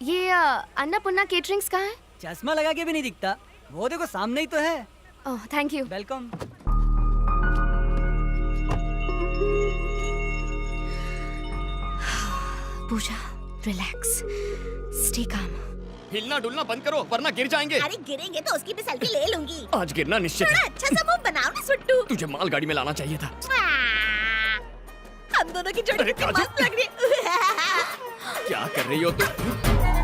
ये अन्नपूर्णा केटरिंग्स कहाँ है? चश्मा लगा के भी नहीं दिखता। वो देखो सामने ही तो है। Oh thank you. Welcome. Puja, relax, stay calm. हिलना डुलना बंद करो वरना गिर जाएंगे। अरे गिरेंगे तो उसकी भी सेल्फी ले लूंगी। आज गिरना निश्चित थोड़ा है। अच्छा सा मुंह बनाओ ना सुट्टू। तुझे मालगाड़ी में लाना चाहिए था। हम दोनों की जोड़ी अरे कितनी काजल। मस्त लग रही है। क्या कर रही हो तुम?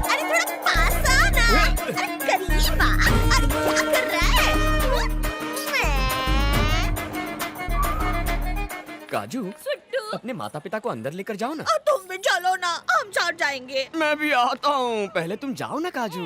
अरे थोड़ा पास आओ ना। अरे करीब आ। अरे क्या कर रहा है? काजू, सुट्टू, अपने माता पिता को अंदर लेकर जाओ ना। तुम भी चलो ना, हम साथ जाएंगे। मैं भी आता हूँ, पहले तुम जाओ ना काजू।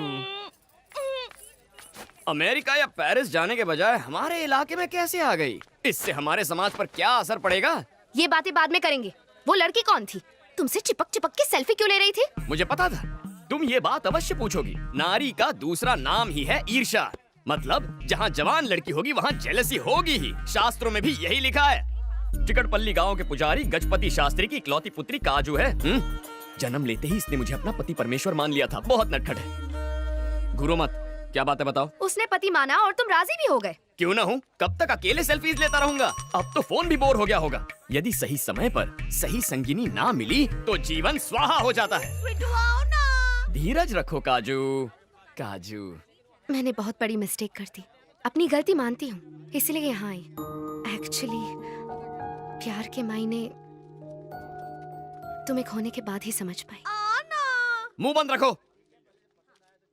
अमेरिका या पेरिस जाने के बजाय हमारे इलाके में कैसे आ गई? इससे हमारे समाज पर क्या असर पड़ेगा? ये बातें बाद में करेंगे। वो लड़की कौन थी? तुमसे चिपक चिपक के सेल्फी क्यों ले रही थी? मुझे पता था तुम ये बात अवश्य पूछोगी। नारी का दूसरा नाम ही है ईर्ष्या। मतलब जहाँ जवान लड़की होगी वहाँ जेलसी होगी ही। शास्त्रों में भी यही लिखा है। चिकटपल्ली गांव के पुजारी गजपति शास्त्री की इकलौती पुत्री काजू है। जन्म लेते ही इसने मुझे अपना पति परमेश्वर मान लिया था। बहुत नटखट है। घूरो मत, क्या बात है बताओ। उसने पति माना और तुम राजी भी हो गए। क्यों ना हूँ, कब तक अकेले सेल्फीज लेता रहूंगा? अब तो फोन भी बोर हो गया होगा। यदि सही समय पर सही संगिनी ना मिली तो जीवन स्वाहा हो जाता है। सुट्टू आओ ना। धीरज रखो काजू। काजू, मैंने बहुत बड़ी मिस्टेक कर दी। अपनी गलती मानती हूँ, इसलिए यहाँ आई। एक्चुअली प्यार के मायने तुम्हें खोने के बाद ही समझ पाई। आना। मुंह बंद रखो।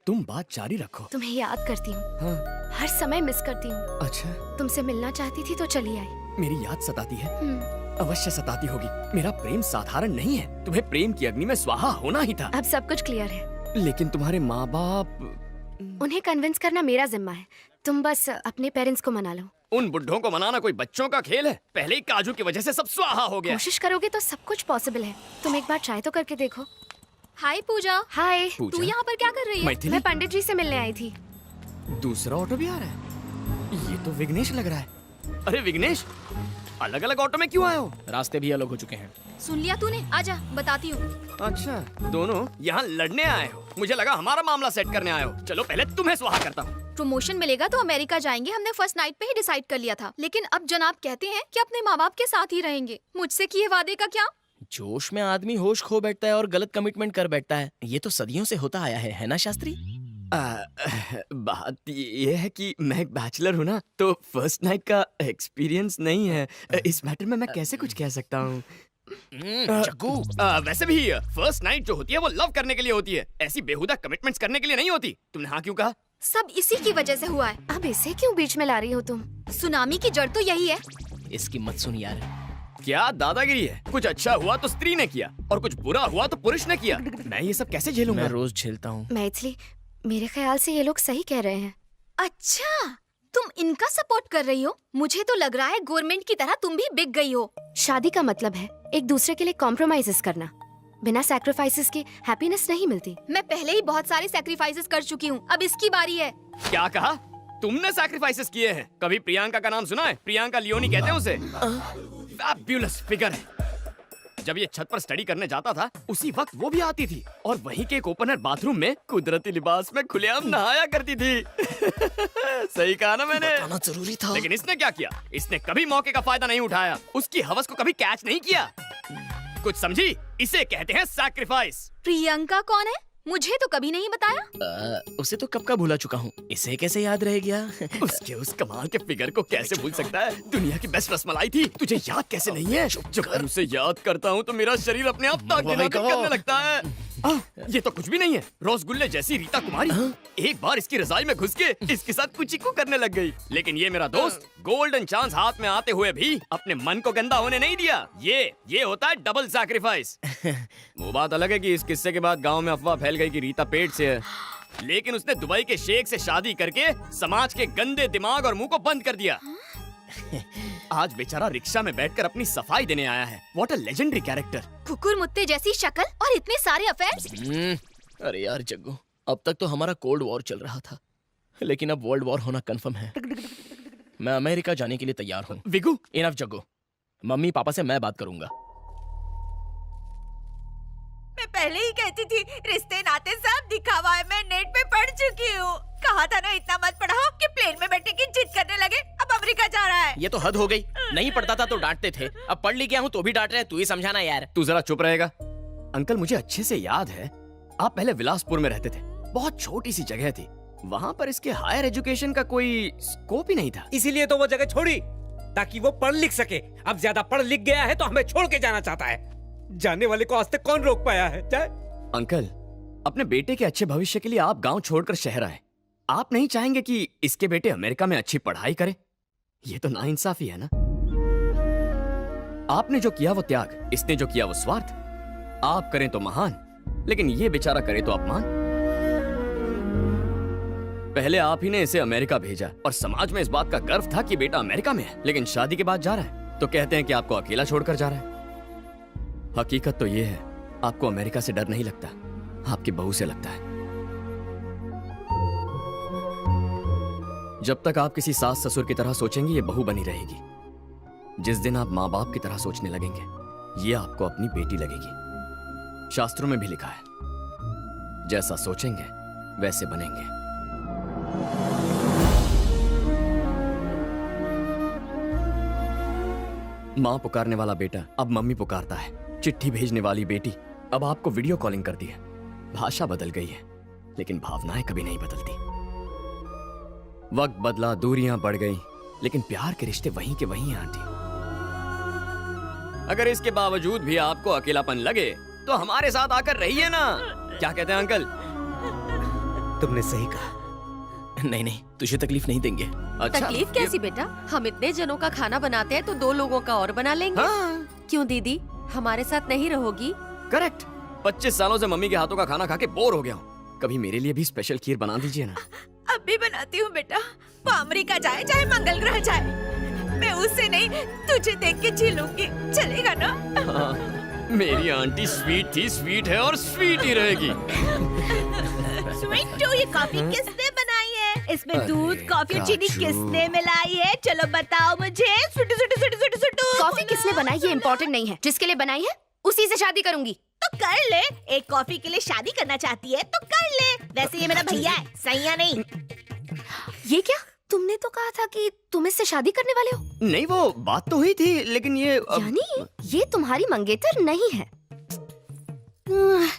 तुम बात जारी रखो। तुम्हें याद करती हूँ, हाँ, हर समय मिस करती हूँ। अच्छा, तुमसे मिलना चाहती थी तो चली आई। मेरी याद सताती है। हम्म, अवश्य सताती होगी। मेरा प्रेम साधारण नहीं है। तुम्हें प्रेम की अग्नि में स्वाहा होना ही था। अब सब कुछ क्लियर है। लेकिन तुम्हारे माँ बाप, उन्हें कन्विंस करना मेरा जिम्मा है। तुम बस अपने पेरेंट्स को मना लो। उन बुड्ढों को मनाना कोई बच्चों का खेल है? पहले ही काजू की वजह से सब स्वाहा हो गया। कोशिश करोगे तो सब कुछ पॉसिबल है। तुम एक बार ट्राई तो करके देखो। हाय पूजा। हाय, पूजा? तू यहाँ पर क्या कर रही है? मैथिली, मैं पंडित जी से मिलने आई थी। दूसरा ऑटो भी आ रहा है। ये तो विघ्नेश लग रहा है। अरे विघ्नेश, अलग अलग ऑटो में क्यों आए हो? रास्ते भी अलग हो चुके हैं। सुन लिया तूने? आजा बताती हूँ। अच्छा, दोनों यहाँ लड़ने आए हो। मुझे लगा हमारा मामला सेट करने आए हो। चलो पहले तुम्हें स्वाहा करता हूँ। प्रमोशन मिलेगा तो अमेरिका जाएंगे, हमने फर्स्ट नाइट पे ही डिसाइड कर लिया था। लेकिन अब जनाब कहते हैं कि अपने माँ बाप के साथ ही रहेंगे। मुझसे किए वादे का क्या? जोश में आदमी होश खो बैठता है और गलत कमिटमेंट कर बैठता है। ये तो सदियों से होता आया है ना शास्त्री? बात ये है कि मैं एक बैचलर हूँ ना, तो फर्स्ट नाइट का एक्सपीरियंस नहीं है। इस मैटर में मैं कैसे कुछ कह सकता हूँ? जग्गू, वैसे भी फर्स्ट नाइट जो होती है वो लव करने के लिए होती है। ऐसी बेहुदा कमिटमेंट्स करने के लिए नहीं होती। तुमने हाँ क्यों कहा? सब इसी की वजह से हुआ है। अब इसे क्यों बीच में ला रही हो तुम? सुनामी की जड़ तो यही है। इसकी मत सुन यार। क्या दादागिरी है? कुछ अच्छा हुआ तो स्त्री ने किया और कुछ बुरा हुआ तो पुरुष ने किया। मैं ये सब कैसे झेलूंगा? मैं रोज झेलता हूँ। मैथिली, मेरे ख्याल से ये लोग सही कह रहे हैं। अच्छा, तुम इनका सपोर्ट कर रही हो? मुझे तो लग रहा है गवर्नमेंट की तरह तुम भी बिक गई हो। शादी का मतलब है एक दूसरे के लिए कॉम्प्रोमाइजेस करना। बिना सैक्रिफाइसेस के हैप्पीनेस नहीं मिलती। मैं पहले ही बहुत सारे सैक्रिफाइसेस कर चुकी हूँ, अब इसकी बारी है। क्या कहा? तुमने सैक्रिफाइसेस किए हैं? कभी प्रियंका का नाम सुना है? प्रियंका लियोनी कहते हैं उसे। फैब्युलस फिगर है। जब ये छत पर स्टडी करने जाता था उसी वक्त वो भी आती थी और वहीं के एक ओपनर बाथरूम में कुदरती लिबास में खुलेआम नहाया करती थी। सही कहा ना मैंने? बताना जरूरी था। लेकिन इसने क्या किया? इसने कभी मौके का फायदा नहीं उठाया। उसकी हवस को कभी कैच नहीं किया। कुछ समझी? इसे कहते हैं सैक्रिफाइस। प्रियंका कौन है? मुझे तो कभी नहीं बताया। उसे तो कब का भूला चुका हूँ। इसे कैसे याद रह गया? उसके उस कमाल के फिगर को कैसे भूल सकता है? दुनिया की बेस्ट रसमलाई थी। तुझे याद कैसे नहीं है? जब मैं उसे याद करता हूँ तो मेरा शरीर अपने आप ताक करने लगता है। ये तो कुछ भी नहीं है। रसगुल्ले जैसी रीता कुमारी एक बार इसकी रजाई में घुस के इसके साथ कुछ करने लग गई। लेकिन ये मेरा दोस्त गोल्डन चांस हाथ में आते हुए भी अपने मन को गंदा होने नहीं दिया। ये होता है डबल सैक्रिफाइस। वो बात अलग है कि इस किस्से के बाद गांव में अफवाह फैल गई कि रीता पेट से है। लेकिन उसने दुबई के शेख से शादी करके समाज के गंदे दिमाग और मुंह को बंद कर दिया। आज बेचारा रिक्शा में बैठकर अपनी सफाई देने आया है। What a legendary character. कुकुर मुत्ते जैसी शक्ल और इतने सारे अफेयर्स। अरे यार जग्गू, अब तक तो हमारा कोल्ड वॉर चल रहा था, लेकिन अब वर्ल्ड वॉर होना कंफर्म है। मैं अमेरिका जाने के लिए तैयार हूँ। विगू, इनफ जग्गू, मम्मी पापा से मैं बात करूंगा। मैं पहले ही कहती थी रिश्ते नाते सब दिखावा है। मैं नेट पे पढ़ चुकी हूँ। कहा था ना इतना मत पढ़ाओ कि प्लेन में बैठने की जिद करने लगे। अब अमेरिका जा रहा है। ये तो हद हो गई। नहीं पढ़ता था तो डांटते थे, अब पढ़ लिख गया हूँ तो भी डांट रहे हैं। तू ही समझाना यार। तू जरा चुप रहेगा। अंकल मुझे अच्छे से याद है, आप पहले विलासपुर में रहते थे। बहुत छोटी सी जगह थी, वहाँ पर इसके हायर एजुकेशन का कोई स्कोप ही नहीं था। इसीलिए तो वो जगह छोड़ी ताकि वो पढ़ लिख सके। अब ज्यादा पढ़ लिख गया है तो हमें छोड़ के जाना चाहता है। जाने वाले को आज तक कौन रोक पाया है? जाए। अंकल, अपने बेटे के अच्छे भविष्य के लिए आप गांव छोड़कर शहर आए। आप नहीं चाहेंगे कि इसके बेटे अमेरिका में अच्छी पढ़ाई करे? ये तो नाइंसाफी है ना। आपने जो किया वो त्याग, इसने जो किया वो स्वार्थ। आप करें तो महान, लेकिन ये बेचारा करे तो अपमान। पहले आप ही ने इसे अमेरिका भेजा और समाज में इस बात का गर्व था कि बेटा अमेरिका में है, लेकिन शादी के बाद जा रहा है तो कहते हैं कि आपको अकेला छोड़कर जा रहा है। हकीकत तो ये है, आपको अमेरिका से डर नहीं लगता, आपकी बहू से लगता है। जब तक आप किसी सास ससुर की तरह सोचेंगे ये बहू बनी रहेगी। जिस दिन आप माँ बाप की तरह सोचने लगेंगे ये आपको अपनी बेटी लगेगी। शास्त्रों में भी लिखा है, जैसा सोचेंगे वैसे बनेंगे। मां पुकारने वाला बेटा अब मम्मी पुकारता है। चिट्ठी भेजने वाली बेटी अब आपको वीडियो कॉलिंग करती है। भाषा बदल गई है, लेकिन भावनाएं कभी नहीं बदलती। वक्त बदला, दूरियां बढ़ गई, लेकिन प्यार के रिश्ते वहीं के वहीं हैं आंटी। अगर इसके बावजूद भी आपको अकेलापन लगे तो हमारे साथ आकर रहिए ना। क्या कहते हैं अंकल? तुमने सही कहा। नहीं नहीं, तुझे तकलीफ नहीं देंगे। अच्छा, तकलीफ कैसी बेटा? हम इतने जनों का खाना बनाते हैं तो 2 लोगों का और बना लेंगे। हाँ, क्यों दीदी, हमारे साथ नहीं रहोगी? करेक्ट। 25 सालों से मम्मी के हाथों का खाना खा के बोर हो गया हूँ। कभी मेरे लिए भी स्पेशल खीर बना दीजिए ना। अब भी बनाती हूँ बेटा। वो अमेरिका जाए चाहे मंगल ग्रह जाए, मैं उससे नहीं तुझे देख के जी लूंगी। चलेगा ना? हाँ, मेरी आंटी स्वीट थी, स्वीट है और स्वीट ही रहेगी। स्वीट टू, ये कॉफी किसने बनाई है? इसमें अरे दूध, कॉफी और चीनी काजू। किसने मिलाई है? चलो बताओ मुझे। सुटू सुटू सुटू सुटू सुटू। कॉफी किसने बनाई ये इम्पोर्टेंट नहीं है। जिसके लिए बनाई है उसी से शादी करूंगी। तो कर ले। एक कॉफी के लिए शादी करना चाहती है तो कर ले। वैसे ये मेरा भैया है, सैया नहीं। ये क्या? तुमने तो कहा था कि तुम इससे शादी करने वाले हो। नहीं, वो बात तो हुई थी, लेकिन ये यानी ये तुम्हारी मंगेतर नहीं है।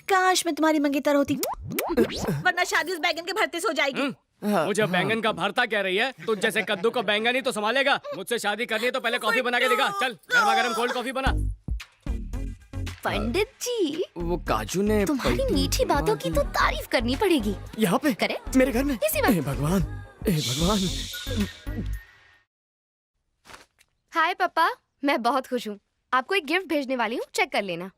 काश मैं तुम्हारी मंगेतर होती, वरना शादी उस बैगन के भरते से हो जाएगी। मुझे बैंगन का भरता कह रही है? तू जैसे कद्दू को बैंगन ही तो संभालेगा। मुझसे शादी करनी है तो पहले कॉफी बना के दिखा। चल गर्मा गर्म कोल्ड कॉफी बना। पंडित जी, वो काजू ने तुम्हारी मीठी बातों की तो तारीफ करनी पड़ेगी। यहाँ पे करेक्ट? मेरे घर में? इसी वक्त। हे भगवान, हे भगवान। हाय पापा, मैं बहुत खुश हूँ। आपको एक गिफ्ट भेजने वाली हूँ, चेक कर लेना।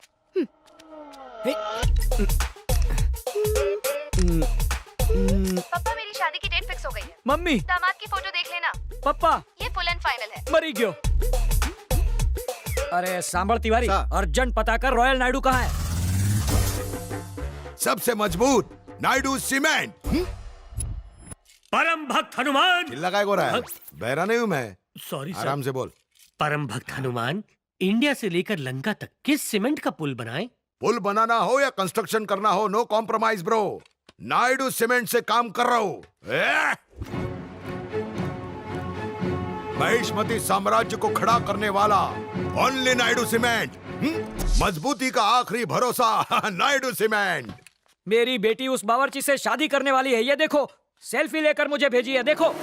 पापा, मेरी शादी की डेट फिक्स हो गई है। मम्मी, दामाद की फोटो देख लेना। पापा, ये फुल एंड फाइनल है। मरी गयो। अरे सांबर तिवारी, अर्जेंट पता कर रॉयल नायडू कहाँ है? सबसे मजबूत नायडू सीमेंट। परम भक्त हनुमान। लगाए को रहा है, बहरा नहीं हूँ मैं। Sorry sir. आराम से बोल। परम भक्त हनुमान, इंडिया से लेकर लंका तक किस सीमेंट का पुल बनाए? पुल बनाना हो या कंस्ट्रक्शन करना हो, no compromise bro. Naidu cement से काम कर रहा हूँ। महिष्मती साम्राज्य को खड़ा करने वाला ओनली नायडू सीमेंट। मजबूती का आखिरी भरोसा नायडू सीमेंट। मेरी बेटी उस बावर्ची से शादी करने वाली है। ये देखो, सेल्फी लेकर मुझे भेजी है, देखो।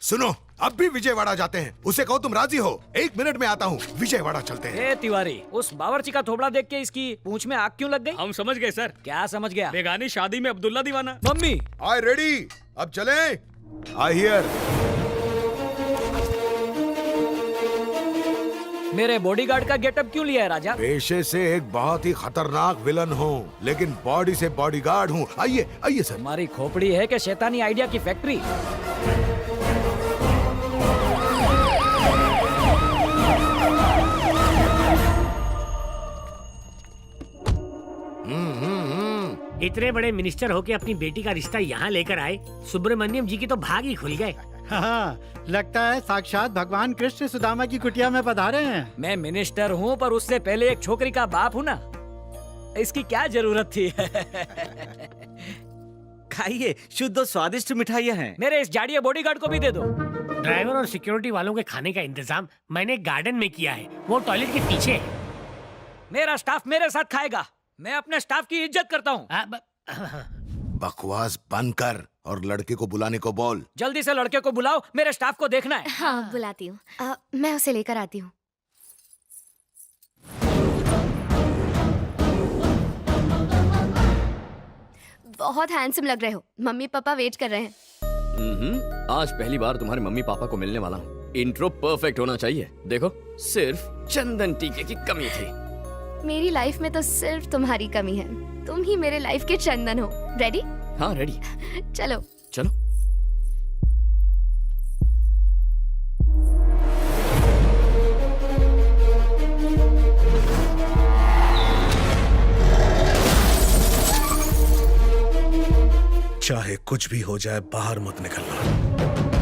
सुनो, अब भी विजयवाड़ा जाते हैं। उसे कहो तुम राजी हो? 1 मिनट में आता हूँ, विजयवाड़ा चलते हैं। ए तिवारी, उस बावर्ची का थोबड़ा देख के इसकी पूंछ में आग क्यों लग गई? हम समझ गए सर। क्या समझ गया? बेगानी शादी में अब्दुल्ला दीवाना। मम्मी, आई रेडी, अब चलें? I hear. मेरे बॉडीगार्ड का गेटअप क्यों लिया है राजा? पेशे से एक बहुत ही खतरनाक विलन हूँ, लेकिन बॉडी से बॉडीगार्ड हूँ। आइए आइए सर। हमारी खोपड़ी है कि शैतानी आइडिया की फैक्ट्री? इतने बड़े मिनिस्टर होके अपनी बेटी का रिश्ता यहाँ लेकर आए, सुब्रमण्यम जी की तो भाग ही खुल गए। हाँ, लगता है साक्षात भगवान कृष्ण सुदामा की कुटिया में पधारे हैं। मैं मिनिस्टर हूँ पर उससे पहले एक छोकरी का बाप हूँ ना, इसकी क्या जरूरत थी? खाइए, शुद्ध और स्वादिष्ट मिठाइयाँ हैं। मेरे इस जाड़िया बॉडीगार्ड को भी दे दो। ड्राइवर और सिक्योरिटी वालों के खाने का इंतजाम मैंने गार्डन में किया है, वो टॉयलेट के पीछे है। मेरा स्टाफ मेरे साथ खाएगा, मैं अपने स्टाफ की इज्जत करता हूँ। बकवास बंद कर और लड़के को बुलाने को बोल। जल्दी से लड़के को बुलाओ, मेरे स्टाफ को देखना है। हाँ बुलाती हूँ। मैं उसे लेकर आती हूँ। बहुत हैंडसम लग रहे हो। मम्मी पापा वेट कर रहे हैं। आज पहली बार तुम्हारे मम्मी पापा को मिलने वाला हूँ। इंट्रो परफेक्ट होना चाहिए। देखो, सिर्फ चंदन टीके की कमी थी। मेरी लाइफ में तो सिर्फ तुम्हारी कमी है। तुम ही मेरे लाइफ के चंदन हो। रेडी? हाँ रेडी। चलो चलो। चाहे कुछ भी हो जाए, बाहर मत निकलना।